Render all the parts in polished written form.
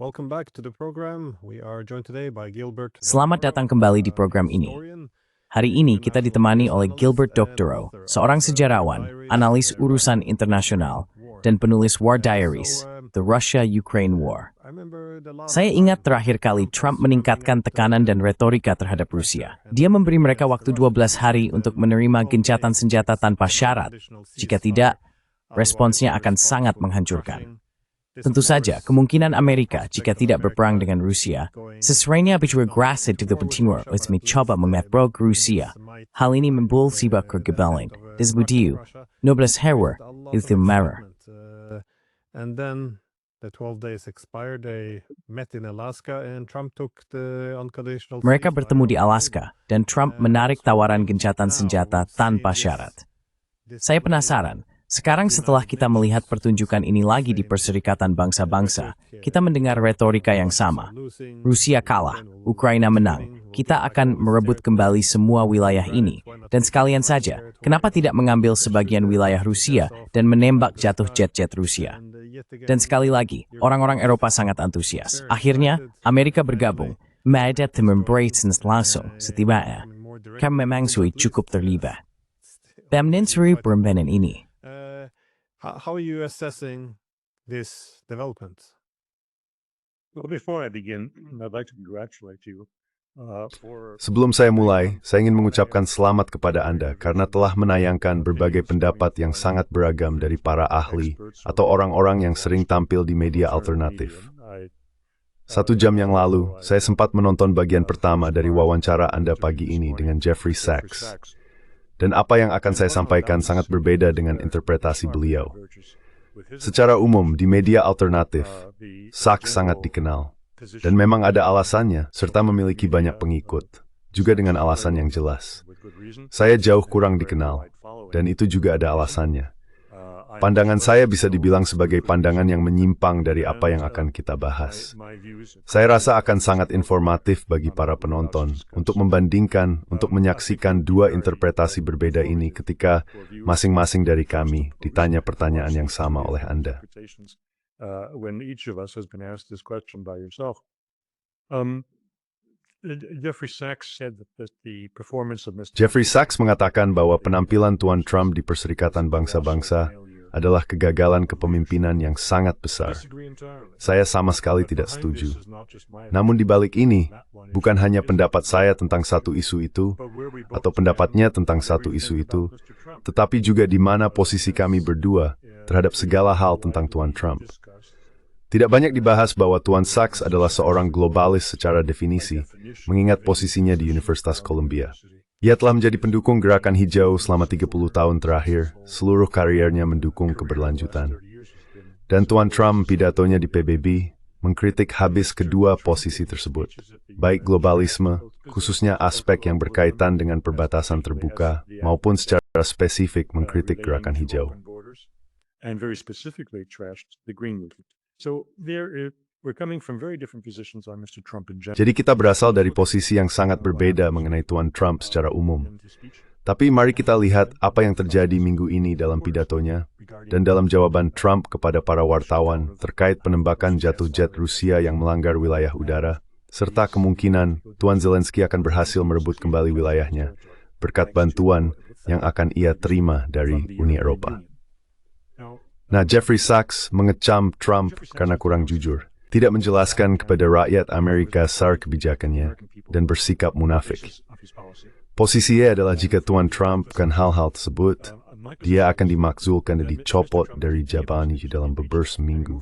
Welcome back to the program. We are joined today by Gilbert. Selamat datang kembali di program ini. Hari ini kita ditemani oleh Gilbert Doctorow, seorang sejarawan, analis urusan internasional, dan penulis War Diaries, The Russia-Ukraine War. Saya ingat terakhir kali Trump meningkatkan tekanan dan retorika terhadap Rusia. Dia memberi mereka waktu 12 hari untuk menerima gencatan senjata tanpa syarat. Jika tidak, responsnya akan sangat menghancurkan. Tentu saja, kemungkinan Amerika jika tidak berperang dengan Rusia, sesuainya beraggressive di Timur Timur untuk mencoba memetrok Rusia. Hal ini membuat kegebalan disebut 12 hari itu marah. And then the 12 days expired, they met in Alaska and Trump took the unconditional. Mereka bertemu di Alaska dan Trump menarik tawaran gencatan senjata tanpa syarat. Saya penasaran. Sekarang setelah kita melihat pertunjukan ini lagi di Perserikatan Bangsa-Bangsa, kita mendengar retorika yang sama. Rusia kalah, Ukraina menang, kita akan merebut kembali semua wilayah ini. Dan sekalian saja, kenapa tidak mengambil sebagian wilayah Rusia dan menembak jatuh jet-jet Rusia? Dan sekali lagi, orang-orang Eropa sangat antusias. Akhirnya, Amerika bergabung, mereka membrace langsung setibanya. Kami memang sudah cukup terlibat. Pemnensuri permainan ini. How are you assessing this development? Well, before I begin, I'd like to congratulate you Sebelum saya mulai, saya ingin mengucapkan selamat kepada Anda karena telah menayangkan berbagai pendapat yang sangat beragam dari para ahli atau orang-orang yang sering tampil di media alternatif. 1 jam yang lalu, saya sempat menonton bagian pertama dari wawancara Anda pagi ini dengan Jeffrey Sachs. Dan apa yang akan saya sampaikan sangat berbeda dengan interpretasi beliau. Secara umum, di media alternatif, Sachs sangat dikenal. Dan memang ada alasannya, serta memiliki banyak pengikut. Juga dengan alasan yang jelas. Saya jauh kurang dikenal, dan itu juga ada alasannya. Pandangan saya bisa dibilang sebagai pandangan yang menyimpang dari apa yang akan kita bahas. Saya rasa akan sangat informatif bagi para penonton untuk membandingkan, untuk menyaksikan dua interpretasi berbeda ini ketika masing-masing dari kami ditanya pertanyaan yang sama oleh Anda. Jeffrey Sachs mengatakan bahwa penampilan Tuan Trump di Perserikatan Bangsa-Bangsa adalah kegagalan kepemimpinan yang sangat besar. Saya sama sekali tidak setuju. Namun di balik ini, bukan hanya pendapat saya tentang satu isu itu, atau pendapatnya tentang satu isu itu, tetapi juga di mana posisi kami berdua terhadap segala hal tentang Tuan Trump. Tidak banyak dibahas bahwa Tuan Sachs adalah seorang globalis secara definisi, mengingat posisinya di Universitas Columbia. Ia telah menjadi pendukung gerakan hijau selama 30 tahun terakhir, seluruh kariernya mendukung keberlanjutan. Dan Tuan Trump pidatonya di PBB mengkritik habis kedua posisi tersebut, baik globalisme, khususnya aspek yang berkaitan dengan perbatasan terbuka, maupun secara spesifik mengkritik gerakan hijau. Jadi kita berasal dari posisi yang sangat berbeda mengenai Tuan Trump secara umum. Tapi mari kita lihat apa yang terjadi minggu ini dalam pidatonya dan dalam jawaban Trump kepada para wartawan terkait penembakan jatuh jet Rusia yang melanggar wilayah udara, serta kemungkinan Tuan Zelensky akan berhasil merebut kembali wilayahnya berkat bantuan yang akan ia terima dari Uni Eropa. Nah, Jeffrey Sachs mengecam Trump karena kurang jujur. Tidak menjelaskan kepada rakyat Amerika SAR kebijakannya, dan bersikap munafik. Posisinya adalah jika Tuan Trump kan hal-hal tersebut, dia akan dimakzulkan dan dicopot dari jabatannya dalam beberapa seminggu.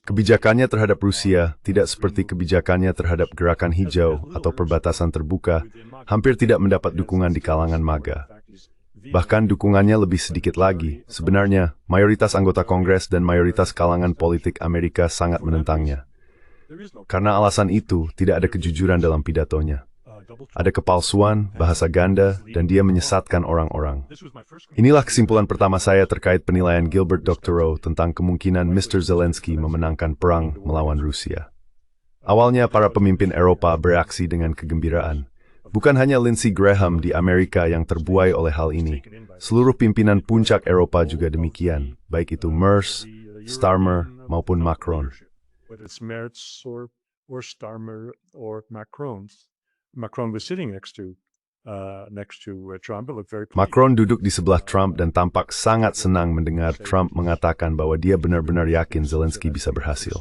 Kebijakannya terhadap Rusia tidak seperti kebijakannya terhadap gerakan hijau atau perbatasan terbuka, hampir tidak mendapat dukungan di kalangan MAGA. Bahkan dukungannya lebih sedikit lagi. Sebenarnya, mayoritas anggota Kongres dan mayoritas kalangan politik Amerika sangat menentangnya. Karena alasan itu, tidak ada kejujuran dalam pidatonya. Ada kepalsuan, bahasa ganda, dan dia menyesatkan orang-orang. Inilah kesimpulan pertama saya terkait penilaian Gilbert Doctorow tentang kemungkinan Mr. Zelensky memenangkan perang melawan Rusia. Awalnya, para pemimpin Eropa bereaksi dengan kegembiraan. Bukan hanya Lindsey Graham di Amerika yang terbuai oleh hal ini. Seluruh pimpinan puncak Eropa juga demikian, baik itu Merz, Starmer, maupun Macron. Whether it's Merz or Starmer or Macron. Macron was sitting next to Trump. It looked very pleased. Macron duduk di sebelah Trump dan tampak sangat senang mendengar Trump mengatakan bahwa dia benar-benar yakin Zelensky bisa berhasil.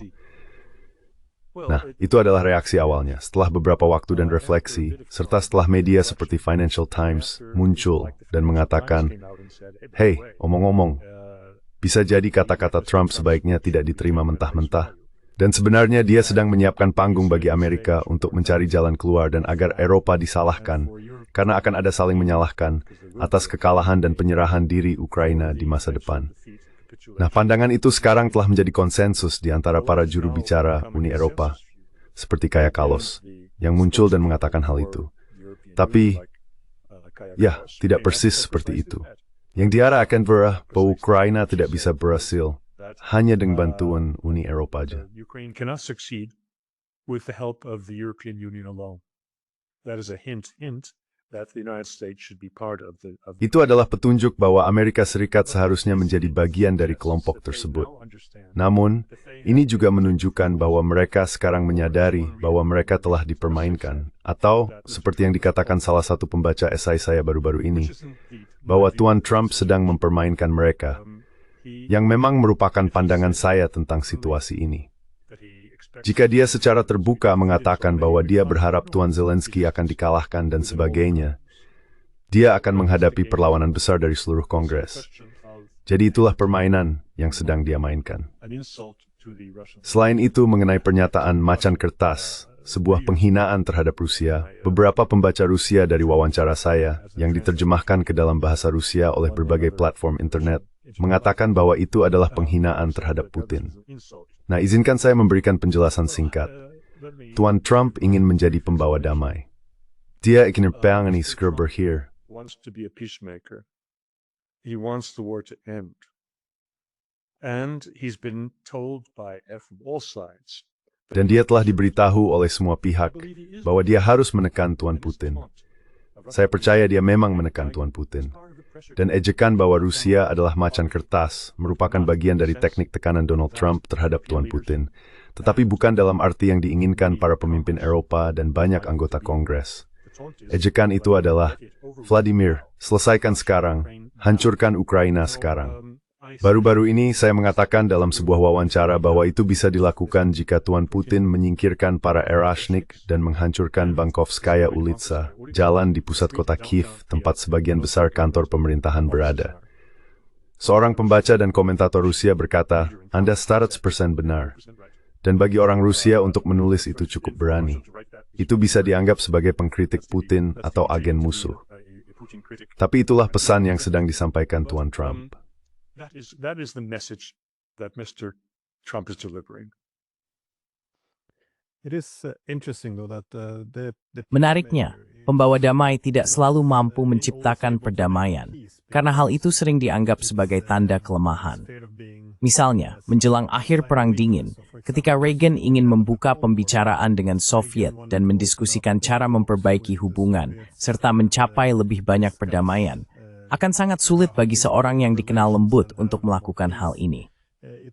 Nah, itu adalah reaksi awalnya. Setelah beberapa waktu dan refleksi, serta setelah media seperti Financial Times muncul dan mengatakan, "Hey, omong-omong, bisa jadi kata-kata Trump sebaiknya tidak diterima mentah-mentah." Dan sebenarnya dia sedang menyiapkan panggung bagi Amerika untuk mencari jalan keluar dan agar Eropa disalahkan, karena akan ada saling menyalahkan atas kekalahan dan penyerahan diri Ukraina di masa depan. Nah, pandangan itu sekarang telah menjadi konsensus di antara para juru bicara Uni Eropa, seperti Kaja Kallas, yang muncul dan mengatakan hal itu. Tapi, ya, tidak persis seperti itu. Yang diarah akan bahwa Ukraina tidak bisa berhasil hanya dengan bantuan Uni Eropa saja. Ukraine cannot succeed with the help of the European Union alone. That is a hint that the United States should be part of the. Itu adalah petunjuk bahwa Amerika Serikat seharusnya menjadi bagian dari kelompok tersebut. Namun, ini juga menunjukkan bahwa mereka sekarang menyadari bahwa mereka telah dipermainkan, atau seperti yang dikatakan salah satu pembaca esai saya baru-baru ini, bahwa Tuan Trump sedang mempermainkan mereka, yang memang merupakan pandangan saya tentang situasi ini. Jika dia secara terbuka mengatakan bahwa dia berharap Tuan Zelensky akan dikalahkan dan sebagainya, dia akan menghadapi perlawanan besar dari seluruh Kongres. Jadi itulah permainan yang sedang dia mainkan. Selain itu, mengenai pernyataan macan kertas, sebuah penghinaan terhadap Rusia, beberapa pembaca Rusia dari wawancara saya yang diterjemahkan ke dalam bahasa Rusia oleh berbagai platform internet mengatakan bahwa itu adalah penghinaan terhadap Putin. Nah, izinkan saya memberikan penjelasan singkat. Tuan Trump ingin menjadi pembawa damai. Dia ingin menangani segera berakhir. He wants the war to end. And he's been told by all sides. Dan dia telah diberitahu oleh semua pihak bahwa dia harus menekan Tuan Putin. Saya percaya dia memang menekan Tuan Putin. Dan ejekan bahwa Rusia adalah macan kertas merupakan bagian dari teknik tekanan Donald Trump terhadap Tuan Putin, tetapi bukan dalam arti yang diinginkan para pemimpin Eropa dan banyak anggota Kongres. Ejekan itu adalah, Vladimir, selesaikan sekarang, hancurkan Ukraina sekarang. Baru-baru ini saya mengatakan dalam sebuah wawancara bahwa itu bisa dilakukan jika Tuan Putin menyingkirkan para Erashnik dan menghancurkan Bankovskaya Ulitsa, jalan di pusat kota Kiev, tempat sebagian besar kantor pemerintahan berada. Seorang pembaca dan komentator Rusia berkata, Anda 100% benar. Dan bagi orang Rusia untuk menulis itu cukup berani. Itu bisa dianggap sebagai pengkritik Putin atau agen musuh. Tapi itulah pesan yang sedang disampaikan Tuan Trump. That is the message that Mr. Trump is delivering. It is interesting though that Menariknya, pembawa damai tidak selalu mampu menciptakan perdamaian, karena hal itu sering dianggap sebagai tanda kelemahan. Misalnya, menjelang akhir Perang Dingin, ketika Reagan ingin membuka pembicaraan dengan Soviet dan mendiskusikan cara memperbaiki hubungan, serta mencapai lebih banyak perdamaian, akan sangat sulit bagi seorang yang dikenal lembut untuk melakukan hal ini.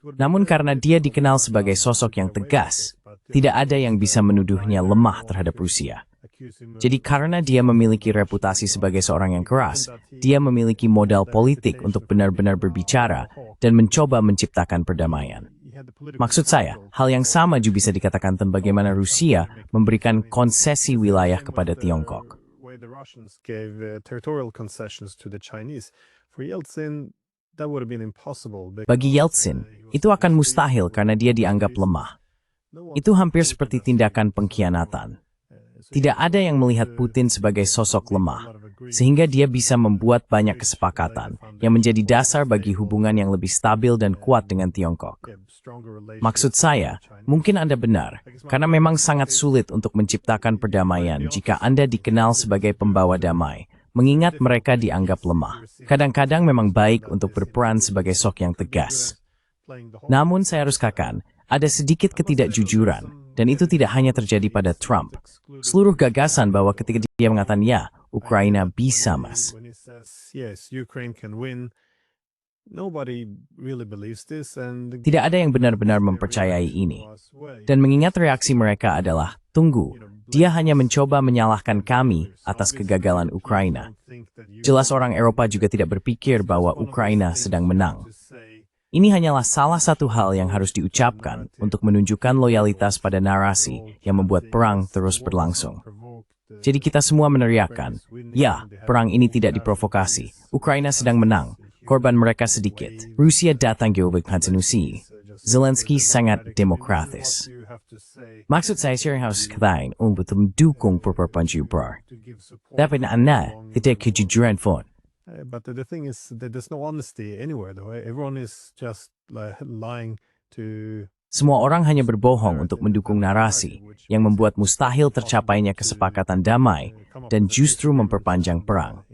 Namun karena dia dikenal sebagai sosok yang tegas, tidak ada yang bisa menuduhnya lemah terhadap Rusia. Jadi karena dia memiliki reputasi sebagai seorang yang keras, dia memiliki modal politik untuk benar-benar berbicara dan mencoba menciptakan perdamaian. Maksud saya, hal yang sama juga bisa dikatakan tentang bagaimana Rusia memberikan konsesi wilayah kepada Tiongkok. The Russians gave territorial concessions to the Chinese. For Yeltsin, that would have been impossible. Bagi Yeltsin, itu akan mustahil karena dia dianggap lemah. Itu hampir seperti tindakan pengkhianatan. Tidak ada yang melihat Putin sebagai sosok lemah, sehingga dia bisa membuat banyak kesepakatan yang menjadi dasar bagi hubungan yang lebih stabil dan kuat dengan Tiongkok. Maksud saya, mungkin Anda benar, karena memang sangat sulit untuk menciptakan perdamaian jika Anda dikenal sebagai pembawa damai, mengingat mereka dianggap lemah. Kadang-kadang memang baik untuk berperan sebagai sosok yang tegas. Namun saya harus katakan, ada sedikit ketidakjujuran, dan itu tidak hanya terjadi pada Trump. Seluruh gagasan bahwa ketika dia mengatakan ya, Ukraina bisa, Mas. When he says, yes, Ukraine can win, nobody really believes this, and Tidak ada yang benar-benar mempercayai ini. Dan mengingat reaksi mereka adalah, tunggu, dia hanya mencoba menyalahkan kami atas kegagalan Ukraina. Jelas orang Eropa juga tidak berpikir bahwa Ukraina sedang menang. Ini hanyalah salah satu hal yang harus diucapkan untuk menunjukkan loyalitas pada narasi yang membuat perang terus berlangsung. Jadi kita semua meneriakkan, ya, perang ini tidak diprovokasi. Ukraina sedang menang. Korban mereka sedikit. Rusia datang ke kontinusi. Zelensky sangat demokratis. Maksud saya yang harus katain untuk mendukung perpanjubar. Tapi Anda tidak kejujuran pun. But the thing is that there's no honesty anywhere, though. Everyone is just lying to. Semua orang hanya berbohong untuk mendukung narasi yang membuat mustahil tercapainya kesepakatan damai dan justru memperpanjang perang.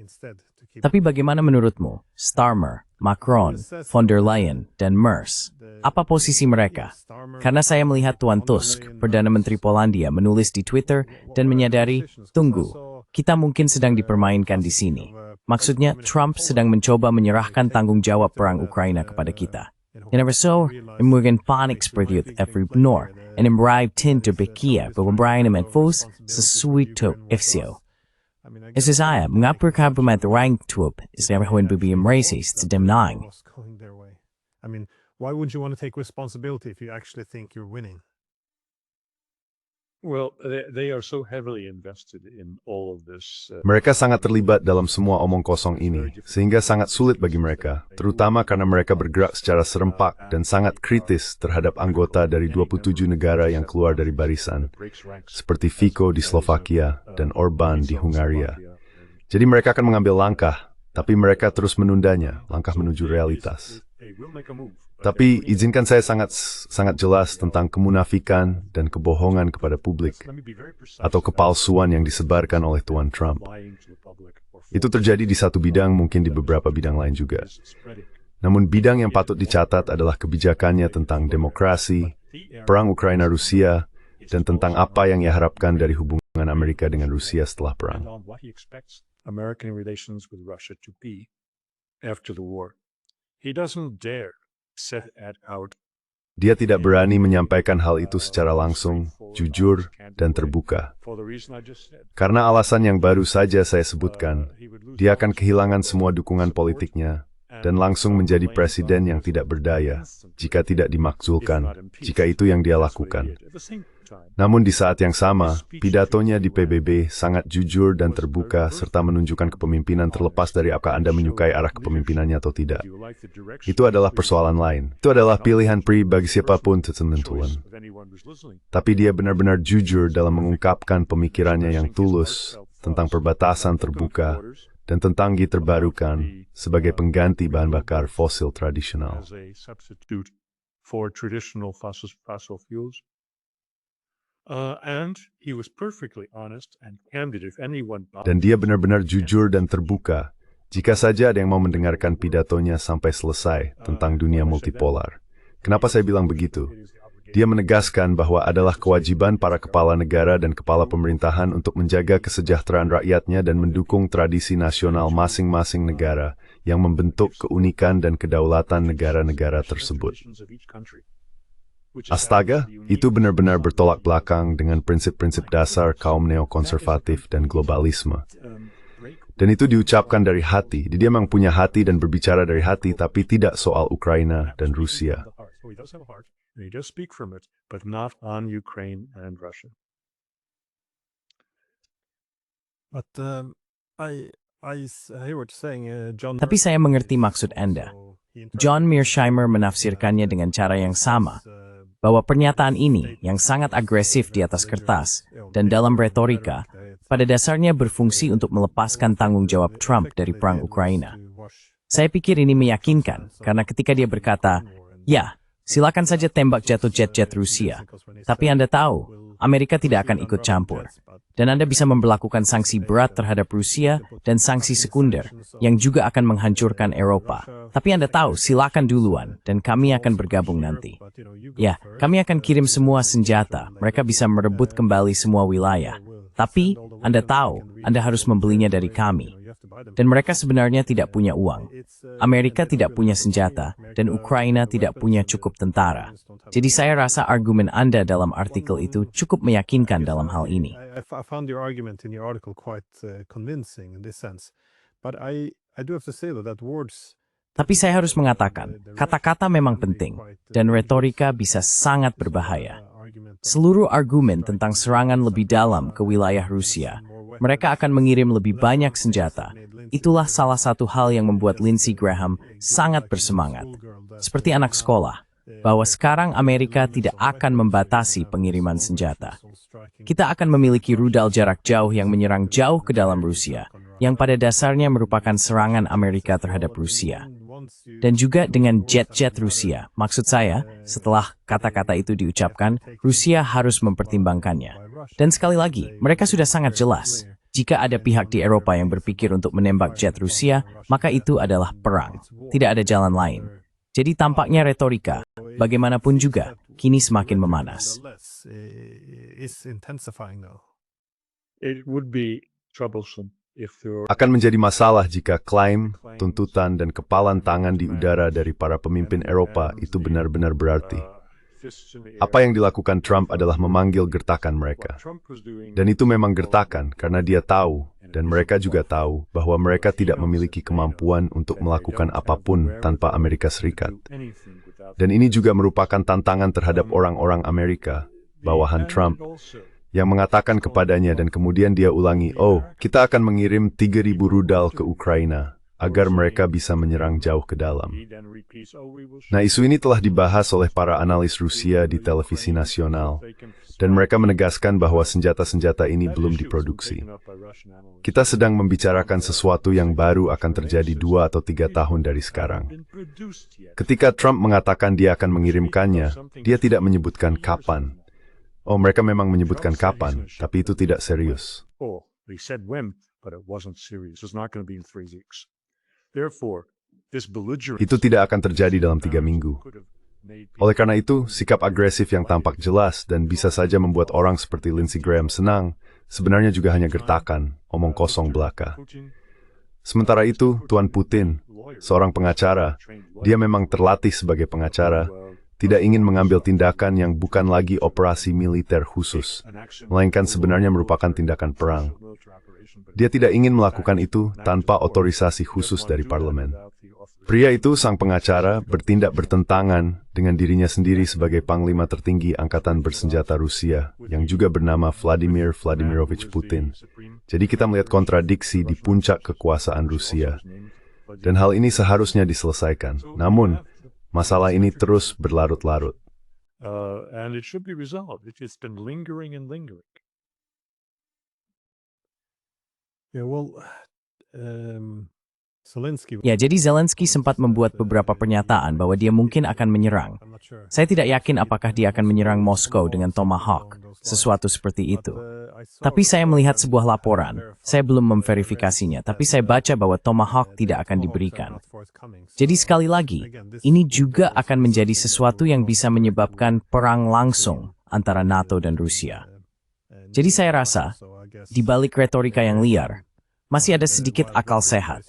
Tapi bagaimana menurutmu, Starmer, Macron, von der Leyen, dan Merz? Apa posisi mereka? Karena saya melihat Tuan Tusk, Perdana Menteri Polandia, menulis di Twitter dan menyadari, tunggu, kita mungkin sedang dipermainkan di sini. Maksudnya, Trump sedang mencoba menyerahkan tanggung jawab perang Ukraina kepada kita. En so, mungkin panik seperti itu every benor, en meraih tin terbekia bahwa Brian Menfos sesuatu FCO. Esa saya, mengapa kabupaten rank tuap istilah yang BBM racist sedang menang? I mean, why wouldn't you want to take responsibility if you actually think you're winning? Well, they are so heavily invested in all of this. Mereka sangat terlibat dalam semua omong kosong ini, sehingga sangat sulit bagi mereka, terutama karena mereka bergerak secara serempak dan sangat kritis terhadap anggota dari 27 negara yang keluar dari barisan, seperti Fico di Slovakia dan Orban di Hungaria. Jadi mereka akan mengambil langkah, tapi mereka terus menundanya, langkah menuju realitas. Tapi izinkan saya sangat jelas tentang kemunafikan dan kebohongan kepada publik atau kepalsuan yang disebarkan oleh Tuan Trump. Itu terjadi di satu bidang, mungkin di beberapa bidang lain juga. Namun bidang yang patut dicatat adalah kebijakannya tentang demokrasi, perang Ukraina-Rusia, dan tentang apa yang ia harapkan dari hubungan Amerika dengan Rusia setelah perang. American relations with Russia to be after the war. He doesn't dare set it out. Dia tidak berani menyampaikan hal itu secara langsung, jujur, dan terbuka. Karena alasan yang baru saja saya sebutkan, dia akan kehilangan semua dukungan politiknya dan langsung menjadi presiden yang tidak berdaya jika tidak dimakzulkan, jika itu yang dia lakukan. Namun di saat yang sama, pidatonya di PBB sangat jujur dan terbuka serta menunjukkan kepemimpinan terlepas dari apakah Anda menyukai arah kepemimpinannya atau tidak. Itu adalah persoalan lain. Itu adalah pilihan bagi siapapun tentuan. Tapi dia benar-benar jujur dalam mengungkapkan pemikirannya yang tulus tentang perbatasan terbuka dan tentang energi terbarukan sebagai pengganti bahan bakar fosil tradisional. Dan dia benar-benar jujur dan terbuka jika saja ada yang mau mendengarkan pidatonya sampai selesai tentang dunia multipolar. Kenapa saya bilang begitu? Dia menegaskan bahwa adalah kewajiban para kepala negara dan kepala pemerintahan untuk menjaga kesejahteraan rakyatnya dan mendukung tradisi nasional masing-masing negara yang membentuk keunikan dan kedaulatan negara-negara tersebut. Astaga, itu benar-benar bertolak belakang dengan prinsip-prinsip dasar kaum neokonservatif dan globalisme. Dan itu diucapkan dari hati. Dia memang punya hati dan berbicara dari hati, tapi tidak soal Ukraina dan Rusia. He does speak from it, but not on Ukraine and Russia. But I hear what you're saying, John. Tapi saya mengerti maksud Anda. John Mearsheimer menafsirkannya dengan cara yang sama, bahwa pernyataan ini yang sangat agresif di atas kertas dan dalam retorika, pada dasarnya berfungsi untuk melepaskan tanggung jawab Trump dari perang Ukraina. Saya pikir ini meyakinkan, karena ketika dia berkata, ya, silakan saja tembak jatuh jet-jet Rusia, tapi Anda tahu, Amerika tidak akan ikut campur. Dan Anda bisa memberlakukan sanksi berat terhadap Rusia dan sanksi sekunder yang juga akan menghancurkan Eropa. Tapi Anda tahu, silakan duluan dan kami akan bergabung nanti. Ya, kami akan kirim semua senjata. Mereka bisa merebut kembali semua wilayah. Tapi Anda tahu, Anda harus membelinya dari kami. Dan mereka sebenarnya tidak punya uang. Amerika tidak punya senjata, dan Ukraina tidak punya cukup tentara. Jadi saya rasa argumen Anda dalam artikel itu cukup meyakinkan dalam hal ini. I found your argument in your article quite convincing in this sense. But I do have to say that words. Tapi saya harus mengatakan, kata-kata memang penting, dan retorika bisa sangat berbahaya. Seluruh argumen tentang serangan lebih dalam ke wilayah Rusia, mereka akan mengirim lebih banyak senjata. Itulah salah satu hal yang membuat Lindsey Graham sangat bersemangat. Seperti anak sekolah, bahwa sekarang Amerika tidak akan membatasi pengiriman senjata. Kita akan memiliki rudal jarak jauh yang menyerang jauh ke dalam Rusia, yang pada dasarnya merupakan serangan Amerika terhadap Rusia. Dan juga dengan jet-jet Rusia. Maksud saya, setelah kata-kata itu diucapkan, Rusia harus mempertimbangkannya. Dan sekali lagi, mereka sudah sangat jelas. Jika ada pihak di Eropa yang berpikir untuk menembak jet Rusia, maka itu adalah perang. Tidak ada jalan lain. Jadi tampaknya retorika, bagaimanapun juga, kini semakin memanas. It would be troublesome if there Akan menjadi masalah jika klaim, tuntutan, dan kepalan tangan di udara dari para pemimpin Eropa itu benar-benar berarti. Apa yang dilakukan Trump adalah memanggil gertakan mereka. Dan itu memang gertakan karena dia tahu, dan mereka juga tahu, bahwa mereka tidak memiliki kemampuan untuk melakukan apapun tanpa Amerika Serikat. Dan ini juga merupakan tantangan terhadap orang-orang Amerika, bawahan Trump, yang mengatakan kepadanya dan kemudian dia ulangi, oh, kita akan mengirim 3.000 rudal ke Ukraina, agar mereka bisa menyerang jauh ke dalam. Nah, isu ini telah dibahas oleh para analis Rusia di televisi nasional, dan mereka menegaskan bahwa senjata-senjata ini belum diproduksi. Kita sedang membicarakan sesuatu yang baru akan terjadi 2 atau 3 tahun dari sekarang. Ketika Trump mengatakan dia akan mengirimkannya, dia tidak menyebutkan kapan. Oh, mereka memang menyebutkan kapan, tapi itu tidak serius. Oh, they said when, but it wasn't serious. It's not going to be in 3 weeks. Therefore, this belligerence Itu tidak akan terjadi dalam 3 minggu. Oleh karena itu, sikap agresif yang tampak jelas dan bisa saja membuat orang seperti Lindsey Graham senang, sebenarnya juga hanya gertakan, omong kosong belaka. Sementara itu, Tuan Putin, seorang pengacara, dia memang terlatih sebagai pengacara, tidak ingin mengambil tindakan yang bukan lagi operasi militer khusus, melainkan sebenarnya merupakan tindakan perang. Dia tidak ingin melakukan itu tanpa otorisasi khusus dari parlemen. Pria itu, sang pengacara, bertindak bertentangan dengan dirinya sendiri sebagai panglima tertinggi Angkatan Bersenjata Rusia, yang juga bernama Vladimir Vladimirovich Putin. Jadi kita melihat kontradiksi di puncak kekuasaan Rusia. Dan hal ini seharusnya diselesaikan. Namun, masalah ini terus berlarut-larut. and it should be resolved. It's been lingering and lingering. Yeah, well, Zelensky. Ya, jadi Zelensky sempat membuat beberapa pernyataan bahwa dia mungkin akan menyerang. I'm not sure. Saya tidak yakin apakah dia akan menyerang Moskow dengan Tomahawk, sesuatu seperti itu. Tapi saya melihat sebuah laporan, saya belum memverifikasinya, tapi saya baca bahwa Tomahawk tidak akan diberikan. Jadi sekali lagi, ini juga akan menjadi sesuatu yang bisa menyebabkan perang langsung antara NATO dan Rusia. Jadi saya rasa, di balik retorika yang liar, masih ada sedikit akal sehat.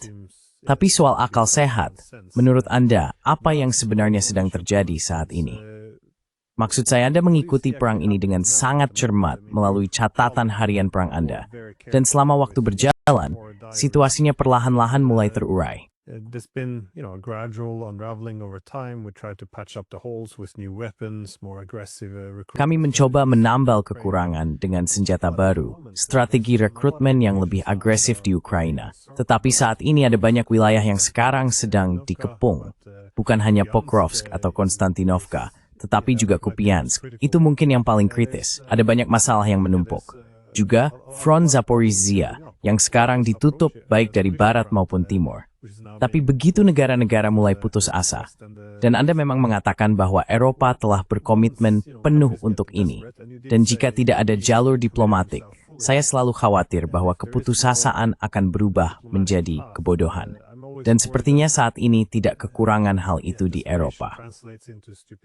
Tapi soal akal sehat, menurut Anda, apa yang sebenarnya sedang terjadi saat ini? Maksud saya, Anda mengikuti perang ini dengan sangat cermat melalui catatan harian perang Anda. Dan selama waktu berjalan, situasinya perlahan-lahan mulai terurai. There's been, a gradual unraveling over time. We try to patch up the holes with new weapons, more aggressive recruitment. Kami mencoba menambal kekurangan dengan senjata baru, strategi rekrutmen yang lebih agresif di Ukraina. Tetapi saat ini ada banyak wilayah yang sekarang sedang dikepung. Bukan hanya Pokrovsk atau Konstantinovka, tetapi juga Kupiansk. Itu mungkin yang paling kritis. Ada banyak masalah yang menumpuk. Juga Front Zaporizhia yang sekarang ditutup baik dari barat maupun timur. Tapi begitu negara-negara mulai putus asa, dan Anda memang mengatakan bahwa Eropa telah berkomitmen penuh untuk ini, dan jika tidak ada jalur diplomatik, saya selalu khawatir bahwa keputusasaan akan berubah menjadi kebodohan. Dan sepertinya saat ini tidak kekurangan hal itu di Eropa.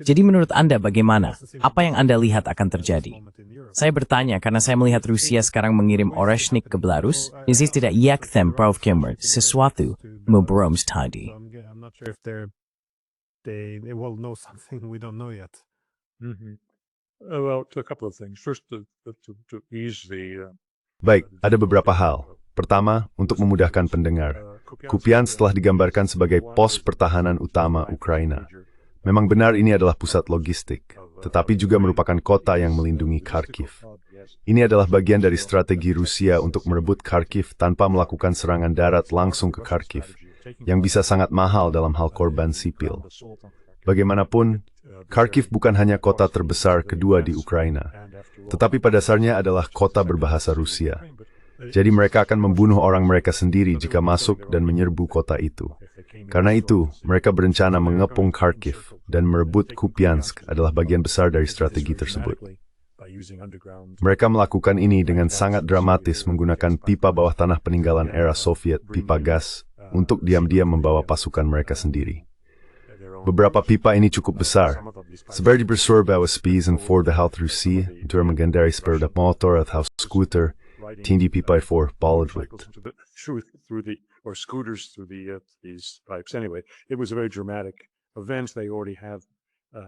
Jadi menurut Anda bagaimana? Apa yang Anda lihat akan terjadi? Saya bertanya karena saya melihat Rusia sekarang mengirim Oreshnik ke Belarus. Ini tidak yaktem Pravkemer sesuatu membrom tadi. I'm not sure if they will know something we don't know yet. Well, a couple of things. First, to ease the Baik, ada beberapa hal. Pertama, untuk memudahkan pendengar, Kupiansk telah digambarkan sebagai pos pertahanan utama Ukraina. Memang benar ini adalah pusat logistik, tetapi juga merupakan kota yang melindungi Kharkiv. Ini adalah bagian dari strategi Rusia untuk merebut Kharkiv tanpa melakukan serangan darat langsung ke Kharkiv, yang bisa sangat mahal dalam hal korban sipil. Bagaimanapun, Kharkiv bukan hanya kota terbesar kedua di Ukraina, tetapi pada dasarnya adalah kota berbahasa Rusia. Jadi mereka akan membunuh orang mereka sendiri jika masuk dan menyerbu kota itu. Karena itu, mereka berencana mengepung Kharkiv dan merebut Kupiansk adalah bagian besar dari strategi tersebut. Mereka melakukan ini dengan sangat dramatis menggunakan pipa bawah tanah peninggalan era Soviet, pipa gas, untuk diam-diam membawa pasukan mereka sendiri. Beberapa pipa ini cukup besar. Sebagai bersorba spies for the health Rusi, door mengendari sepeda motor atau scooter, tinggi pipa for Bollywood. or scooters through these pipes. Anyway, it was a very dramatic event. They already have.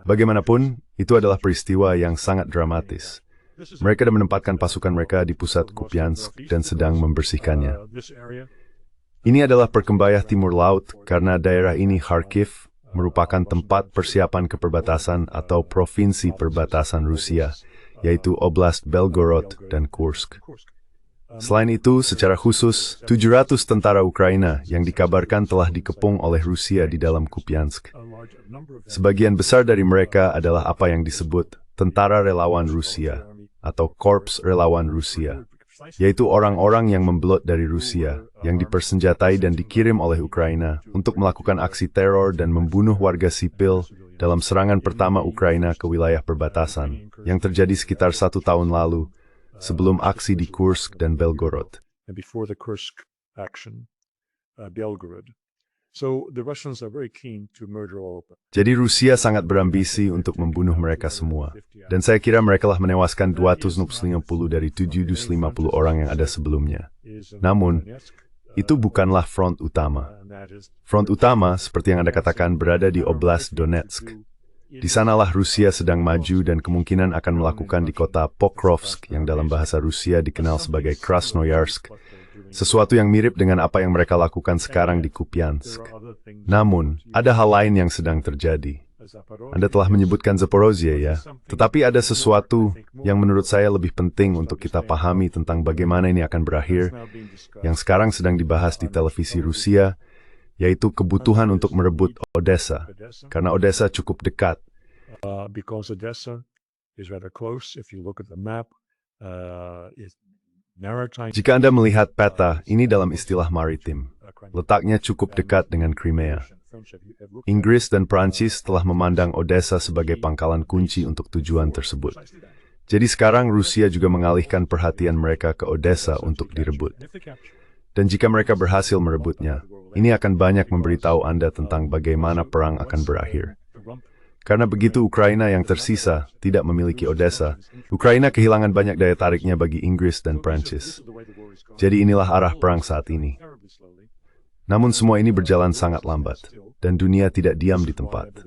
Bagaimanapun, itu adalah peristiwa yang sangat dramatis. Mereka sudah menempatkan pasukan mereka di pusat Kupiansk dan sedang membersihkannya. Ini adalah perkembayah timur laut karena daerah ini Kharkiv merupakan tempat persiapan ke perbatasan atau provinsi perbatasan Rusia, yaitu Oblast Belgorod dan Kursk. Selain itu, secara khusus, 700 tentara Ukraina yang dikabarkan telah dikepung oleh Rusia di dalam Kupiansk. Sebagian besar dari mereka adalah apa yang disebut tentara relawan Rusia atau Korps Relawan Rusia, yaitu orang-orang yang membelot dari Rusia, yang dipersenjatai dan dikirim oleh Ukraina untuk melakukan aksi teror dan membunuh warga sipil dalam serangan pertama Ukraina ke wilayah perbatasan, yang terjadi sekitar 1 tahun lalu, sebelum aksi di Kursk dan Belgorod. Jadi Rusia sangat berambisi untuk membunuh mereka semua. Dan saya kira mereka telah menewaskan 250 dari 750 orang yang ada sebelumnya. Namun, itu bukanlah front utama. Front utama, seperti yang Anda katakan, berada di Oblast Donetsk. Di sanalah Rusia sedang maju dan kemungkinan akan melakukan di kota Pokrovsk yang dalam bahasa Rusia dikenal sebagai Krasnoyarsk, sesuatu yang mirip dengan apa yang mereka lakukan sekarang di Kupiansk. Namun, ada hal lain yang sedang terjadi. Anda telah menyebutkan Zaporozhye ya, tetapi ada sesuatu yang menurut saya lebih penting untuk kita pahami tentang bagaimana ini akan berakhir, yang sekarang sedang dibahas di televisi Rusia, yaitu kebutuhan untuk merebut Odessa, karena Odessa cukup dekat. Jika Anda melihat peta, ini dalam istilah maritim. Letaknya cukup dekat dengan Crimea. Inggris dan Prancis telah memandang Odessa sebagai pangkalan kunci untuk tujuan tersebut. Jadi sekarang Rusia juga mengalihkan perhatian mereka ke Odessa untuk direbut. Dan jika mereka berhasil merebutnya, ini akan banyak memberitahu Anda tentang bagaimana perang akan berakhir. Karena begitu Ukraina yang tersisa tidak memiliki Odessa, Ukraina kehilangan banyak daya tariknya bagi Inggris dan Prancis. Jadi inilah arah perang saat ini. Namun semua ini berjalan sangat lambat, dan dunia tidak diam di tempat.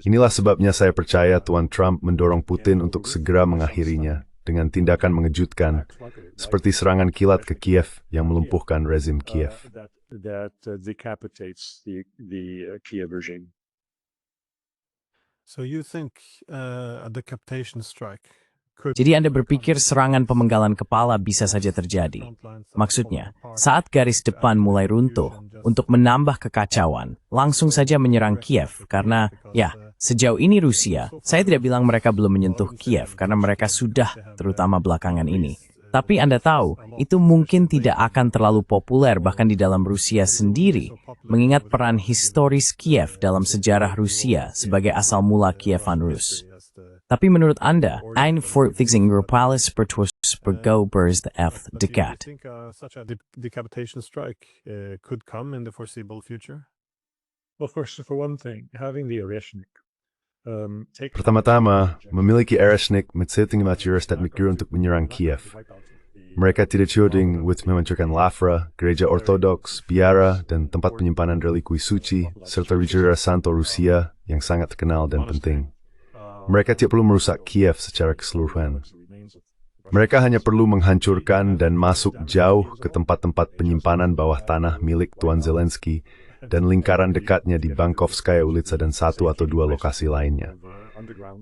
Inilah sebabnya saya percaya Tuan Trump mendorong Putin untuk segera mengakhirinya dengan tindakan mengejutkan, seperti serangan kilat ke Kiev yang melumpuhkan rezim Kiev. So you think a decapitation strike could... Jadi Anda berpikir serangan pemenggalan kepala bisa saja terjadi. Maksudnya, saat garis depan mulai runtuh, untuk menambah kekacauan, langsung saja menyerang Kiev, karena, ya, sejauh ini Rusia, saya tidak bilang mereka belum menyentuh Kiev, karena mereka sudah, terutama belakangan ini. Tapi Anda tahu, itu mungkin tidak akan terlalu populer bahkan di dalam Rusia sendiri, mengingat peran historis Kiev dalam sejarah Rusia sebagai asal mula Kievan Rus. Tapi menurut Anda, ein Fortfixing Europalis Pertus bergobers the F But do you dekat. think such a decapitation strike could come in the foreseeable future? Well, first, for one thing, having the Oreshnik. Pertama-tama, memiliki Ereshnik Metseting Maturus dat mikir untuk menyerang Kiev. Mereka tidak coding with menghancurkan Lafra, gereja ortodoks, biara, dan tempat penyimpanan relikui suci, serta Rijera Santo Rusia yang sangat terkenal dan penting. Mereka tidak perlu merusak Kiev secara keseluruhan. Mereka hanya perlu menghancurkan dan masuk jauh ke tempat-tempat penyimpanan bawah tanah milik Tuan Zelensky dan lingkaran dekatnya di Bankovskaya Ulitsa dan satu atau dua lokasi lainnya.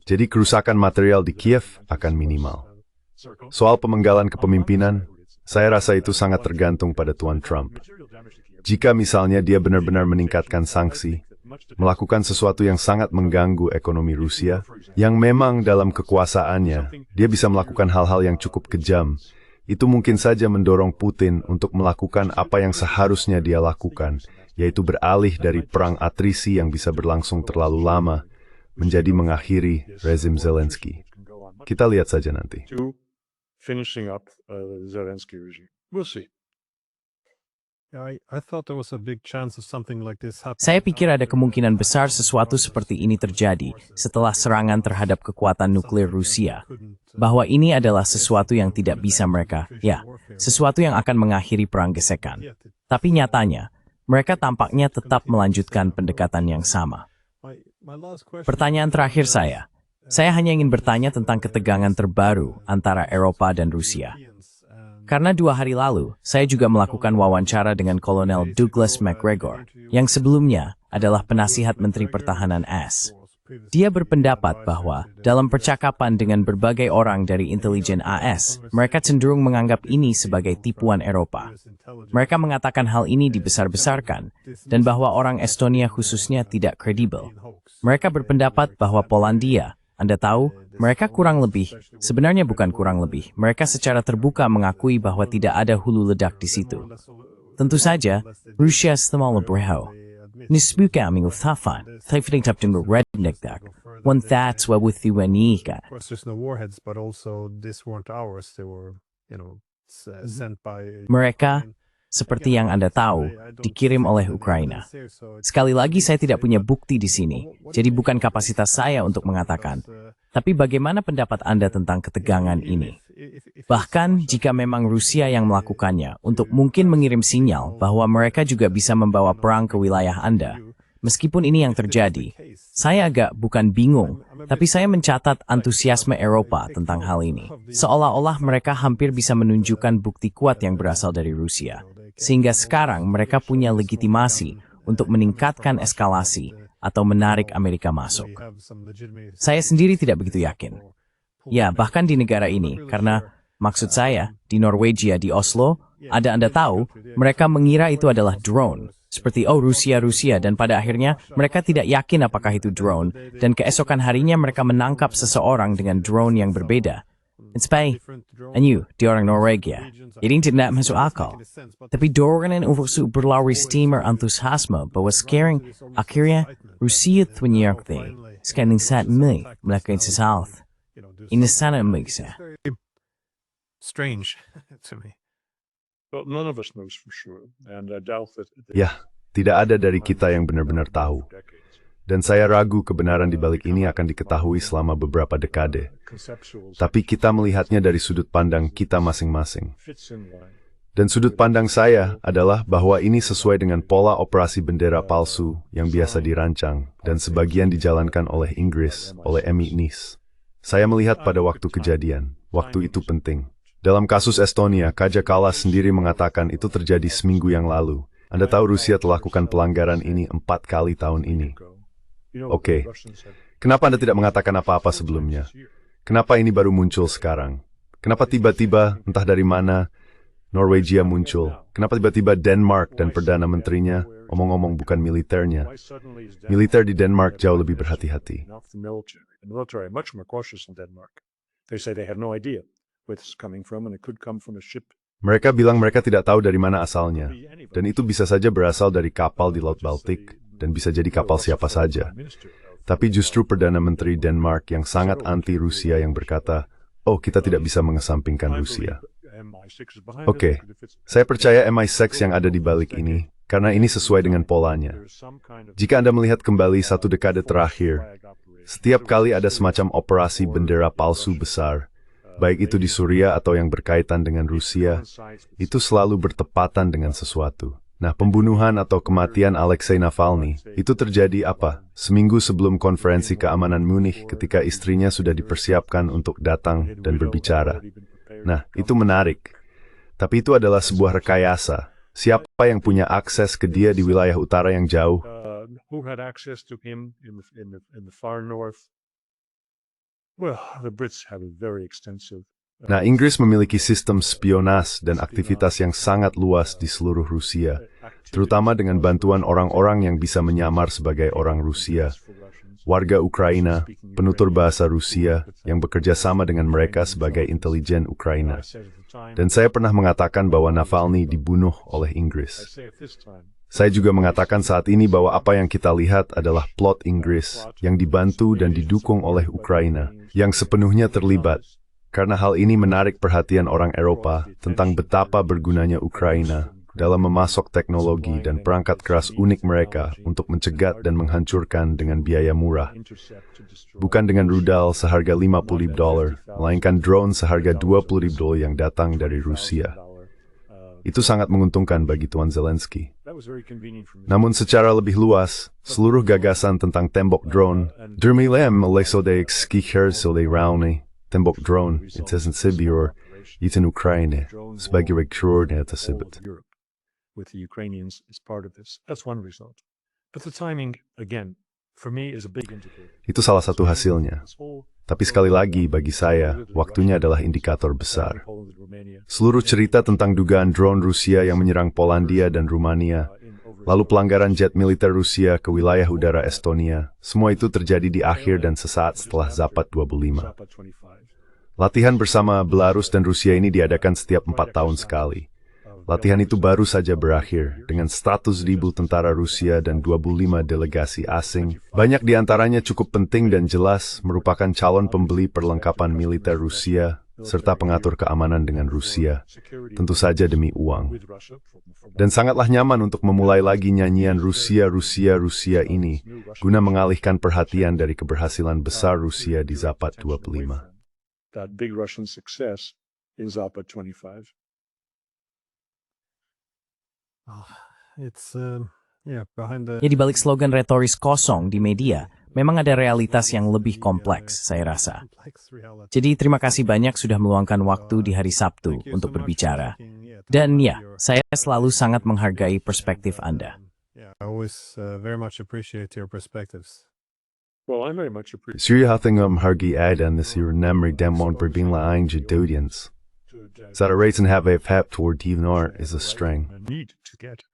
Jadi kerusakan material di Kiev akan minimal. Soal pemenggalan kepemimpinan, saya rasa itu sangat tergantung pada Tuan Trump. Jika misalnya dia benar-benar meningkatkan sanksi, melakukan sesuatu yang sangat mengganggu ekonomi Rusia, yang memang dalam kekuasaannya, dia bisa melakukan hal-hal yang cukup kejam. Itu mungkin saja mendorong Putin untuk melakukan apa yang seharusnya dia lakukan, yaitu beralih dari perang atrisi yang bisa berlangsung terlalu lama, menjadi mengakhiri rezim Zelensky. Kita lihat saja nanti. Finishing up the Zelensky regime. We'll see. I thought there was a big chance of something like this happening. Saya pikir ada kemungkinan besar sesuatu seperti ini terjadi setelah serangan terhadap kekuatan nuklir Rusia. Bahwa ini adalah sesuatu yang tidak bisa mereka, sesuatu yang akan mengakhiri perang gesekan. Tapi nyatanya, mereka tampaknya tetap melanjutkan pendekatan yang sama. Pertanyaan terakhir saya hanya ingin bertanya tentang ketegangan terbaru antara Eropa dan Rusia. Karena 2 hari lalu, saya juga melakukan wawancara dengan Kolonel Douglas MacGregor, yang sebelumnya adalah penasihat Menteri Pertahanan AS. Dia berpendapat bahwa dalam percakapan dengan berbagai orang dari intelijen AS, mereka cenderung menganggap ini sebagai tipuan Eropa. Mereka mengatakan hal ini dibesar-besarkan, dan bahwa orang Estonia khususnya tidak kredibel. Mereka berpendapat bahwa Polandia, Anda tahu, mereka kurang lebih, sebenarnya bukan kurang lebih, mereka secara terbuka mengakui bahwa tidak ada hulu ledak di situ. Tentu saja, Rusia stemala breho. Nisbuka mingutafan, thaifting tapting rednekdak. One that's what with you and Nika. Of course, there's no warheads, but also these weren't ours. They were, sent by. Mereka, seperti yang Anda tahu, dikirim oleh Ukraina. Sekali lagi saya tidak punya bukti di sini, jadi bukan kapasitas saya untuk mengatakan. Tapi bagaimana pendapat Anda tentang ketegangan ini? Bahkan jika memang Rusia yang melakukannya, untuk mungkin mengirim sinyal bahwa mereka juga bisa membawa perang ke wilayah Anda. Meskipun ini yang terjadi, saya agak bukan bingung, tapi saya mencatat antusiasme Eropa tentang hal ini. Seolah-olah mereka hampir bisa menunjukkan bukti kuat yang berasal dari Rusia. Sehingga sekarang mereka punya legitimasi untuk meningkatkan eskalasi atau menarik Amerika masuk. Saya sendiri tidak begitu yakin. Ya, bahkan di negara ini, karena maksud saya, di Norwegia, di Oslo, Anda tahu, mereka mengira itu adalah drone. Seperti, Rusia, dan pada akhirnya mereka tidak yakin apakah itu drone, dan keesokan harinya mereka menangkap seseorang dengan drone yang berbeda. Di orang Norwegia, ini tidak masuk akal. Tapi dorongan untuk berlari steamer antusiasme bahwa sekarang akhirnya Rusia menyertai sekarang saat ini melakukan sesuatu. Ini sangat mengejutkan. Strange to me. Well, none of us knows for sure, and I doubt that. Ya, tidak ada dari kita yang benar-benar tahu. Dan saya ragu kebenaran di balik ini akan diketahui selama beberapa dekade. Tapi kita melihatnya dari sudut pandang kita masing-masing. Dan sudut pandang saya adalah bahwa ini sesuai dengan pola operasi bendera palsu yang biasa dirancang dan sebagian dijalankan oleh Inggris, oleh MI6. Saya melihat pada waktu kejadian, waktu itu penting. Dalam kasus Estonia, Kaja Kallas sendiri mengatakan itu terjadi seminggu yang lalu. Anda tahu Rusia telah melakukan pelanggaran ini 4 kali tahun ini. Oke, kenapa Anda tidak mengatakan apa-apa sebelumnya? Kenapa ini baru muncul sekarang? Kenapa tiba-tiba, entah dari mana, Norwegia muncul? Kenapa tiba-tiba Denmark dan Perdana Menterinya, omong-omong bukan militernya? Militer di Denmark jauh lebih berhati-hati. Mereka bilang mereka tidak tahu dari mana asalnya, dan itu bisa saja berasal dari kapal di Laut Baltik, dan bisa jadi kapal siapa saja. Tapi justru Perdana Menteri Denmark yang sangat anti-Rusia yang berkata, oh kita tidak bisa mengesampingkan I Rusia. believe MI6 is behind Oke, it, if it's- saya percaya MI6 yang ada di balik ini, karena ini sesuai dengan polanya. there's some kind of- Jika Anda melihat kembali satu dekade terakhir, setiap kali ada semacam operasi bendera palsu besar, baik itu di Suriah atau yang berkaitan dengan Rusia, itu selalu bertepatan dengan sesuatu. Nah, pembunuhan atau kematian Alexei Navalny, itu terjadi apa? Seminggu sebelum konferensi keamanan Munich ketika istrinya sudah dipersiapkan untuk datang dan berbicara. Nah, itu menarik. Tapi itu adalah sebuah rekayasa. Siapa yang punya akses ke dia di wilayah utara yang jauh? Who had access to him in the far north? Well, the Brits have a very extensive. Nah, Inggris memiliki sistem spionase dan aktivitas yang sangat luas di seluruh Rusia, terutama dengan bantuan orang-orang yang bisa menyamar sebagai orang Rusia, warga Ukraina, penutur bahasa Rusia, yang bekerja sama dengan mereka sebagai intelijen Ukraina. Dan saya pernah mengatakan bahwa Navalny dibunuh oleh Inggris. Saya juga mengatakan saat ini bahwa apa yang kita lihat adalah plot Inggris yang dibantu dan didukung oleh Ukraina, yang sepenuhnya terlibat. Karena hal ini menarik perhatian orang Eropa tentang betapa bergunanya Ukraina dalam memasok teknologi dan perangkat keras unik mereka untuk mencegat dan menghancurkan dengan biaya murah. Bukan dengan rudal seharga $50, melainkan drone seharga $20 yang datang dari Rusia. Itu sangat menguntungkan bagi Tuan Zelensky. Namun secara lebih luas, seluruh gagasan tentang tembok drone, Dermilem Lesodek Skiher Raune, tembok drone, itu Sibir, itu Ukraina, sebagai rekruternya tersebut. With the Ukrainians is part of this. That's one result. But the timing, again, for me is a big indicator. Itu salah satu hasilnya. Tapi sekali lagi, bagi saya, waktunya adalah indikator besar. Seluruh cerita tentang dugaan drone Rusia yang menyerang Polandia dan Rumania, lalu pelanggaran jet militer Rusia ke wilayah udara Estonia, semua itu terjadi di akhir dan sesaat setelah Zapad 25. Latihan bersama Belarus dan Rusia ini diadakan setiap 4 tahun sekali. Latihan itu baru saja berakhir dengan 100.000 tentara Rusia dan 25 delegasi asing. Banyak di antaranya cukup penting dan jelas merupakan calon pembeli perlengkapan militer Rusia serta pengatur keamanan dengan Rusia, tentu saja demi uang. Dan sangatlah nyaman untuk memulai lagi nyanyian Rusia ini guna mengalihkan perhatian dari keberhasilan besar Rusia di Zapad 25. That big Russian success in Zapad 25. It's behind the. Ya, di balik slogan retoris kosong di media, memang ada realitas yang lebih kompleks, saya rasa. Jadi terima kasih banyak sudah meluangkan waktu di hari Sabtu untuk berbicara. Dan ya, saya selalu sangat menghargai perspektif Anda. I always very much appreciate your perspectives. Well, I very much appreciate Syria hathingam hargi adan this year nemri demon berbinla aing jadodians. Zara rates and have a pap toward even art is a string. the need to get